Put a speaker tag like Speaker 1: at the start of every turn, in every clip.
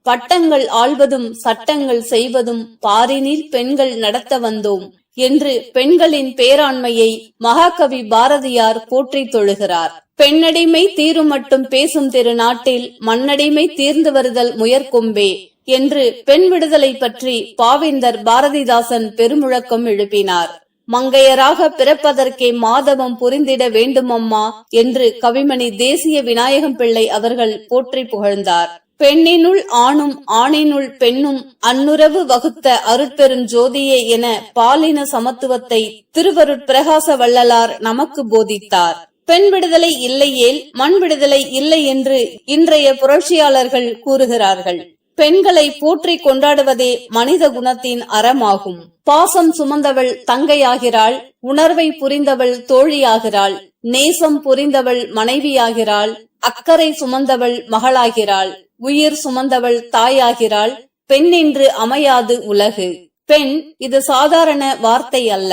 Speaker 1: பட்டங்கள் ஆள்வதும் சட்டங்கள் செய்வதும் பாரினில் பெண்கள் நடத்த வந்தோம் என்று பெண்களின் பேராண்மையை மகாகவி பாரதியார் போற்றி தொழுகிறார். பெண்ணடிமை தீரும் மட்டும் பேசும் திருநாட்டில் மண்ணடிமை தீர்ந்து வருதல் முயற்கொம்பே என்று பெண் விடுதலை பற்றி பாவேந்தர் பாரதிதாசன் பெருமுழக்கம் எழுப்பினார். மங்கையராக பிறப்பதற்கே மாதவம் புரிந்திட வேண்டுமம்மா என்று கவிமணி தேசிய விநாயகம் பிள்ளை அவர்கள் போற்றி புகழ்ந்தார். பெண்ணினுள் ஆணும் ஆணினுள் பெண்ணும் அன்னுறவு வகுத்த அருட்பெருஞ்சோதியே என பாலின சமத்துவத்தை திருவருட்பிரகாச வள்ளலார் நமக்கு போதித்தார். பெண் விடுதலை இல்லையேல் மண் விடுதலை இல்லை என்று இன்றைய புரட்சியாளர்கள் கூறுகிறார்கள். பெண்களை போற்றி கொண்டாடுவதே மனித குணத்தின் அறமாகும். பாசம் சுமந்தவள் தங்கையாகிறாள், உணர்வை புரிந்தவள் தோழியாகிறாள், நேசம் புரிந்தவள் மனைவியாகிறாள், அக்கறை சுமந்தவள் மகளாகிறாள், உயிர் சுமந்தவள் தாயாகிறாள். பெண் என்று அமையாது உலகு. பெண் இது சாதாரண வார்த்தை அல்ல,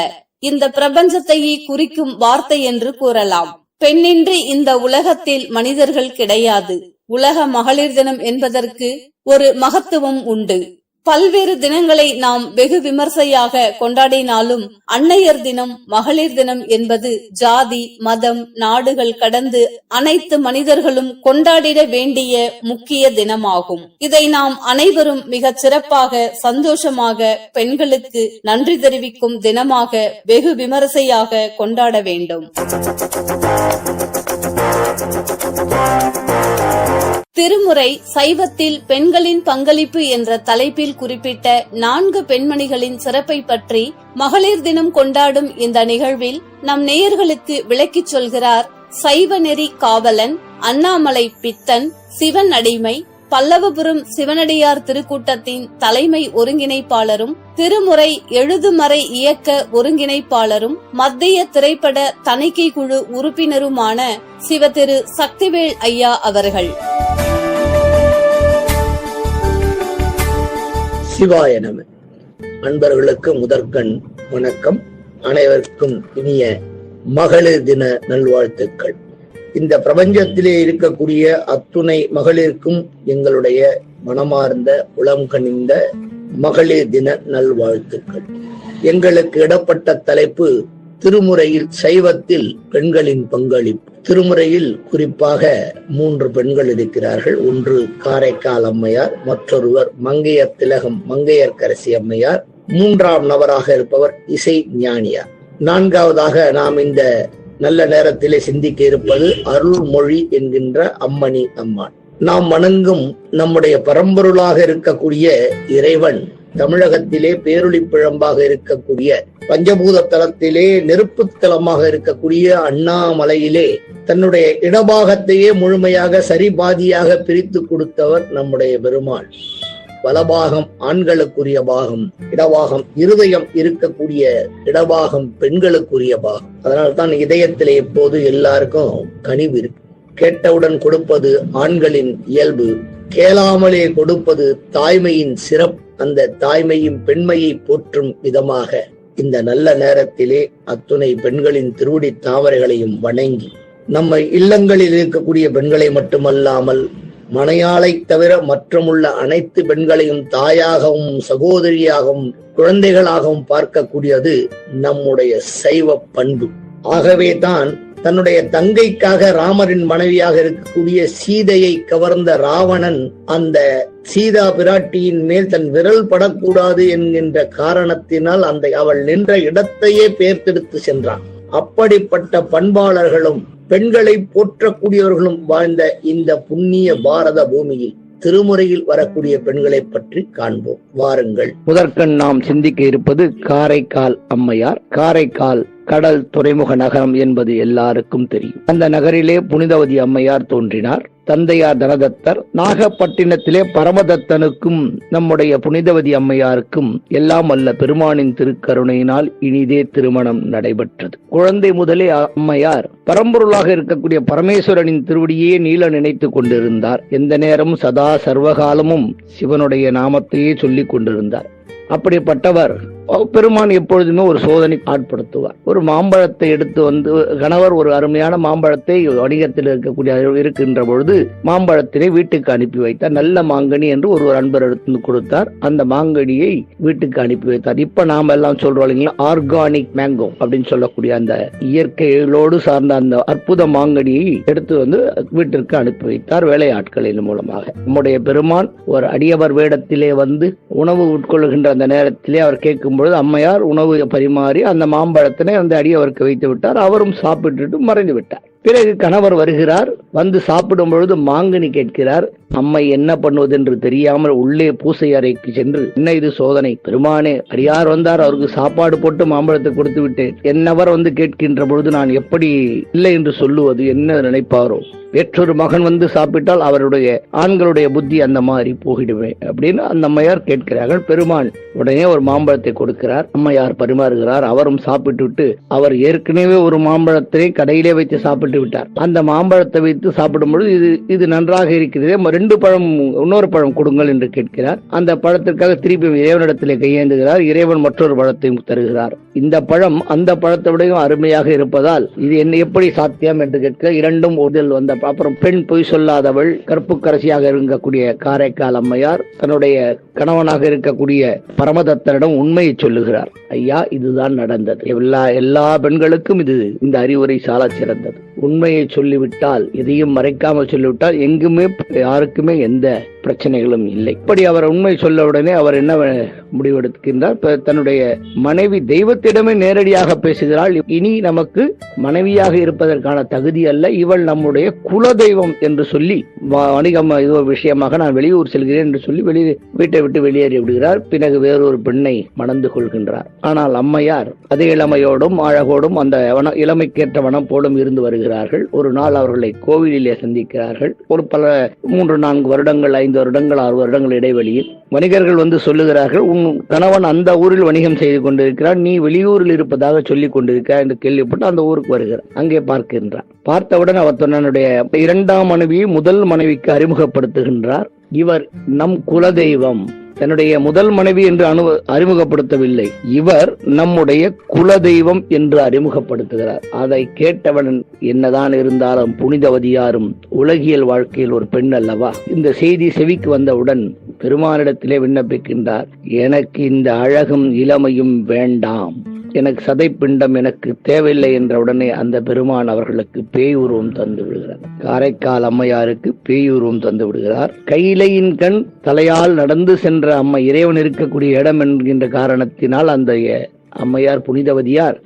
Speaker 1: இந்த பிரபஞ்சத்தையே குறிக்கும் வார்த்தை என்று கூறலாம். பெண்ணின்றி இந்த உலகத்தில் மனிதர்கள் கிடையாது. உலக மகளிர் தினம் என்பதற்கு ஒரு மகத்துவம் உண்டு. பல்வேறு தினங்களை நாம் வெகு விமர்சையாக கொண்டாடினாலும் அன்னையர் தினம், மகளிர் தினம் என்பது ஜாதி மதம் நாடுகள் கடந்து அனைத்து மனிதர்களும் கொண்டாடிட வேண்டிய முக்கிய தினமாகும். இதை நாம் அனைவரும் மிக சிறப்பாக சந்தோஷமாக பெண்களுக்கு நன்றி தெரிவிக்கும் தினமாக வெகு விமர்சையாக கொண்டாட வேண்டும். திருமுறை சைவத்தில் பெண்களின் பங்களிப்பு என்ற தலைப்பில் குறிப்பிட்ட 4 பெண்மணிகளின் சிறப்பை பற்றி மகளிர் தினம் கொண்டாடும் இந்த நிகழ்வில் நம் நேயர்களுக்கு விளக்கிச் சொல்கிறார் சைவ நெறி காவலன், அண்ணாமலை பித்தன், சிவன் அடிமை, பல்லவபுரம் சிவனடியார் திருக்கூட்டத்தின் தலைமை ஒருங்கிணைப்பாளரும் திருமுறை எழுதுமறை இயக்க ஒருங்கிணைப்பாளரும் மத்திய திரைப்பட தணிக்கை குழு உறுப்பினருமான சிவ திரு சக்திவேல் ஐயா அவர்கள்.
Speaker 2: சிவாய நம. அன்பர்களுக்கு முதற்கண் வணக்கம். அனைவருக்கும் இனிய மகளிர் தின நல்வாழ்த்துக்கள். இந்த பிரபஞ்சத்திலே இருக்கக்கூடிய அத்துணை மகளிருக்கும் எங்களுடைய மனமார்ந்த உளம் கனிந்த மகளிர் தின நல்வாழ்த்துக்கள். எங்களுக்கு இடப்பட்ட தலைப்பு திருமுறையில் சைவத்தில் பெண்களின் பங்களிப்பு. திருமுறையில் குறிப்பாக 3 பெண்கள் இருக்கிறார்கள். ஒன்று காரைக்கால் அம்மையார், மற்றொருவர் மங்கையர் திலகம் மங்கையர்க்கரசி அம்மையார், 3ஆம் நபராக இருப்பவர் இசை ஞானியார். 4வதாக நாம் இந்த நல்ல நேரத்திலே சிந்திக்க இருப்பது அருள்மொழி என்கின்ற அம்மணி அம்மான். நாம் வணங்கும் நம்முடைய பரம்பொருளாக இருக்கக்கூடிய இறைவன் தமிழகத்திலே பேரொளி பிழம்பாக இருக்கக்கூடிய பஞ்சபூத தலத்திலே நெருப்பு தலமாக இருக்கக்கூடிய அண்ணாமலையிலே தன்னுடைய இடபாகத்தையே முழுமையாக சரிபாதியாக பிரித்து கொடுத்தவர் நம்முடைய பெருமாள். வலபாகம் ஆண்களுக்குரிய பாகம், இடபாகம் இருதயம் இருக்கக்கூடிய இடபாகம் பெண்களுக்குரிய பாகம். அதனால்தான் இதயத்திலே எப்போது எல்லாருக்கும் கனிவு இருக்கு. கேட்டவுடன் கொடுப்பது ஆண்களின் இயல்பு, கேளாமலே கொடுப்பது தாய்மையின் சிறப்பு. அந்த தாய்மையும் பெண்மையை போற்றும் விதமாக இந்த நல்ல நேரத்திலே அத்துணை பெண்களின் திருவடி தாமரைகளையும் வணங்கி நம்ம இல்லங்களில் இருக்கக்கூடிய பெண்களை மட்டுமல்லாமல் மனையாளை தவிர மற்றுமுள்ள அனைத்து பெண்களையும் தாயாகவும் சகோதரியாகவும் குழந்தைகளாகவும் பார்க்கக்கூடியது நம்முடைய சைவ பண்பு. ஆகவே தான் தன்னுடைய தங்கைக்காக ராமரின் மனைவியாக இருக்கக்கூடிய சீதையை கவர்ந்த ராவணன் அந்த சீதா பிராட்டியின் மேல் தன் விரல் படக்கூடாது என்கின்ற காரணத்தினால் அந்த அவள் நின்ற இடத்தையே பேர்த்தெடுத்து சென்றான். அப்படிப்பட்ட பண்பாளர்களும் பெண்களை போற்றக்கூடியவர்களும் வாழ்ந்த இந்த புண்ணிய பாரத பூமியில் திருமுறையில் வரக்கூடிய பெண்களை பற்றி காண்போம். வாருங்கள். முதற்கண் நாம் சிந்திக்க இருப்பது காரைக்கால் அம்மையார். காரைக்கால் கடல் துறைமுக நகரம் என்பது எல்லாருக்கும் தெரியும். அந்த நகரிலே புனிதவதி அம்மையார் தோன்றினார். தந்தையார் தனதத்தர். நாகப்பட்டினத்திலே பரமதத்தனுக்கும் நம்முடைய புனிதவதி அம்மையாருக்கும் எல்லாம் அல்ல பெருமானின் திருக்கருணையினால் இனிதே திருமணம் நடைபெற்றது. குழந்தை முதலே அம்மையார் பரம்பொருளாக இருக்கக்கூடிய பரமேஸ்வரனின் திருவடியே நீள நினைத்து கொண்டிருந்தார். எந்த நேரமும் சதா சர்வகாலமும் சிவனுடைய நாமத்தையே சொல்லிக் கொண்டிருந்தார். அப்படிப்பட்டவர் பெருமான் எப்பொழுதுமே ஒரு சோதனை ஆட்படுத்துவார். ஒரு மாம்பழத்தை எடுத்து வந்து கணவர் ஒரு அருமையான மாம்பழத்தை வணிகத்தில் இருக்கின்ற பொழுது மாம்பழத்தினை வீட்டுக்கு அனுப்பி வைத்தார். நல்ல மாங்கனி என்று ஒரு அன்பர் எடுத்து கொடுத்தார். அந்த மாங்கனியை வீட்டுக்கு அனுப்பி வைத்தார். இப்ப நாம எல்லாம் சொல்றோம் இல்லைங்களா, ஆர்கானிக் மேங்கோ அப்படின்னு சொல்லக்கூடிய அந்த இயற்கையோடு சார்ந்த அந்த அற்புத மாங்கனியை எடுத்து வந்து வீட்டிற்கு அனுப்பி வைத்தார் வேலையாட்களின் மூலமாக. நம்முடைய பெருமான் ஒரு அடியவர் வேடத்திலே வந்து உணவு உட்கொள்கின்ற அந்த நேரத்திலே அவர் கேட்கும் பொழுது அம்மையார் உணவு பரிமாறி அந்த மாம்பழத்தினை அந்த அடியவருக்கு வைத்து விட்டார். அவரும் சாப்பிட்டு மறைந்து விட்டார். பிறகு கணவர் வருகிறார். வந்து சாப்பிடும் பொழுது மாங்கனி கேட்கிறார். அம்மை என்ன பண்ணுவது என்று தெரியாமல் உள்ளே பூசை அறைக்கு சென்று, என்ன இது சோதனை, பெருமானே அடியார் வந்தார், அவருக்கு சாப்பாடு போட்டு மாம்பழத்தை கொடுத்து விட்டேன், என்னவர் வந்து கேட்கின்ற பொழுது நான் எப்படி இல்லை என்று சொல்லுவது, என்ன நினைப்பாரோ, வேற்றொரு மகன் வந்து சாப்பிட்டால் அவருடைய ஆண்களுடைய புத்தி அந்த மாதிரி போகிடுமே அப்படின்னு அந்த அம்மையார் கேட்கிறார்கள். பெருமான் உடனே ஒரு மாம்பழத்தை கொடுக்கிறார். அம்மையார் பரிமாறுகிறார். அவரும் சாப்பிட்டு விட்டு, அவர் ஏற்கனவே ஒரு மாம்பழத்தை கடையிலே வைத்து சாப்பிட்டு விட்டார். அந்த மாம்பழத்தை வைத்து சாப்பிடும் பொழுது இது நன்றாக இருக்கிறதே, 2 பழம் இன்னொரு பழம் கொடுங்கள் என்று கேட்கிறார். அந்த பழத்திற்காக திருப்பி இறைவனிடத்திலே கையேந்துகிறார். இறைவன் மற்றொரு பழத்தையும் தருகிறார். இந்த பழம் அந்த பழத்தை விடையும் அருமையாக இருப்பதால் இது என்ன எப்படி சாத்தியம் என்று கேட்க, இரண்டும் ஒதில் வந்த. அப்புறம் பெண் பொய் சொல்லாதவள், கற்புக்கரசியாக இருக்கக்கூடிய காரைக்கால் அம்மையார் தன்னுடைய கணவனாக இருக்கக்கூடிய பரமதத்தனிடம் உண்மையை சொல்லுகிறார். ஐயா, இதுதான் நடந்தது. எல்லா பெண்களுக்கும் இந்த அறிவுரை சால சிறந்தது. உண்மையை சொல்லிவிட்டால், எதையும் மறைக்காமல் சொல்லிவிட்டால் எங்குமே யாருக்குமே எந்த பிரச்சனைகளும் இல்லை. இப்படி அவர் உண்மை சொல்ல உடனே அவர் என்ன முடிவெடுக்கின்றார், தன்னுடைய மனைவி தெய்வத்திடமே நேரடியாக பேசுகிறாள். இனி நமக்கு மனைவியாக இருப்பதற்கான தகுதி அல்ல, இவள் நம்முடைய குல தெய்வம் என்று சொல்லி வணிகம் இது விஷயமாக நான் வெளியூர் செல்கிறேன் என்று சொல்லி வீட்டை விட்டு வெளியேறி விடுகிறார். பிறகு வேறொரு பெண்ணை மணந்து கொள்கின்றார். ஆனால் அம்மையார் அதே இளமையோடும் அழகோடும் அந்த இளமைக்கேற்ற வனம் போலும் இருந்து வருகிறார்கள். ஒரு நாள் அவர்களை கோவிலிலே சந்திக்கிறார்கள். ஒரு 3-4 வருடங்கள், 5 வருடங்கள், 6 வருடங்கள் இடைவெளியில் வணிகர்கள் வந்து சொல்லுகிறார்கள், உன் கணவன் அந்த ஊரில் வணிகம் செய்து கொண்டிருக்கிறார், நீ வெளியூரில் இருப்பதாக சொல்லிக் கொண்டிருக்கிறார் என்று கேள்விப்பட்டு அந்த ஊருக்கு வருகிறார். அங்கே பார்க்கின்றார். பார்த்தவுடன் அவர் தன்னுடைய 2ஆம் மனைவியை முதல் மனைவிக்கு அறிமுகப்படுத்துகின்றார். இவர் நம் குலதெய்வம். தன்னுடைய முதல் மனைவி என்று அறிமுகப்படுத்தவில்லை, இவர் நம்முடைய குலதெய்வம் என்று அறிமுகப்படுத்துகிறார். அதை கேட்டவன் என்னதான் இருந்தாலும் புனிதவதியாரும் உலகியல் வாழ்க்கையில் ஒரு பெண் அல்லவா. இந்த செய்தி செவிக்கு வந்தவுடன் பெருமானிடத்திலே விண்ணப்பிக்கின்றார், எனக்கு இந்த அழகும் இளமையும் வேண்டாம், எனக்கு சதைப்பிண்டம் எனக்கு தேவையில்லை என்ற உடனே அந்த பெருமான் அவர்களுக்கு பேய் உருவம் தந்து விடுகிறார். காரைக்கால் அம்மையாருக்கு பேய் உருவம் தந்து விடுகிறார். கையிலையின் கண் தலையால் நடந்து சென்ற அம்மை இறைவன் இருக்கக்கூடிய இடம் என்கின்ற காரணத்தினால் அந்த அம்மையார் புனிதவதியார்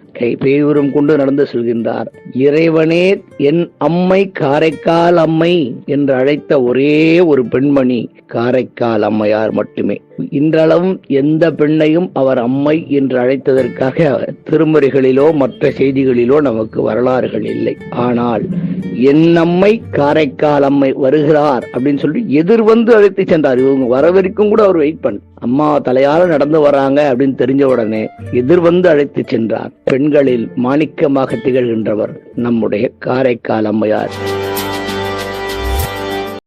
Speaker 2: பேயுரம் கொண்டு நடந்து செல்கின்றார். இறைவனே என் அம்மை காரைக்கால் அம்மை என்று அழைத்த ஒரே ஒரு பெண்மணி காரைக்கால் அம்மையார் மட்டுமே. இன்றளவும் எந்த பெண்ணையும் அவர் அம்மை என்று அழைத்ததற்காக திருமுறைகளிலோ மற்ற செய்திகளிலோ நமக்கு வரலாறுகள் இல்லை. ஆனால் என் அம்மை காரைக்கால் அம்மை வருகிறார் அப்படின்னு சொல்லி எதிர் வந்து அழைத்து சென்றார். இவங்க வரவரைக்கும் கூட அவர் வெயிட் பண்ண, அம்மா தலையால நடந்து வராங்க அப்படின்னு தெரிஞ்ச உடனே எதிர் வந்து அழைத்து சென்றார். பெண்களில் மாணிக்கமாக திகழ்கின்றவர் நம்முடைய காரைக்கால் அம்மையார்.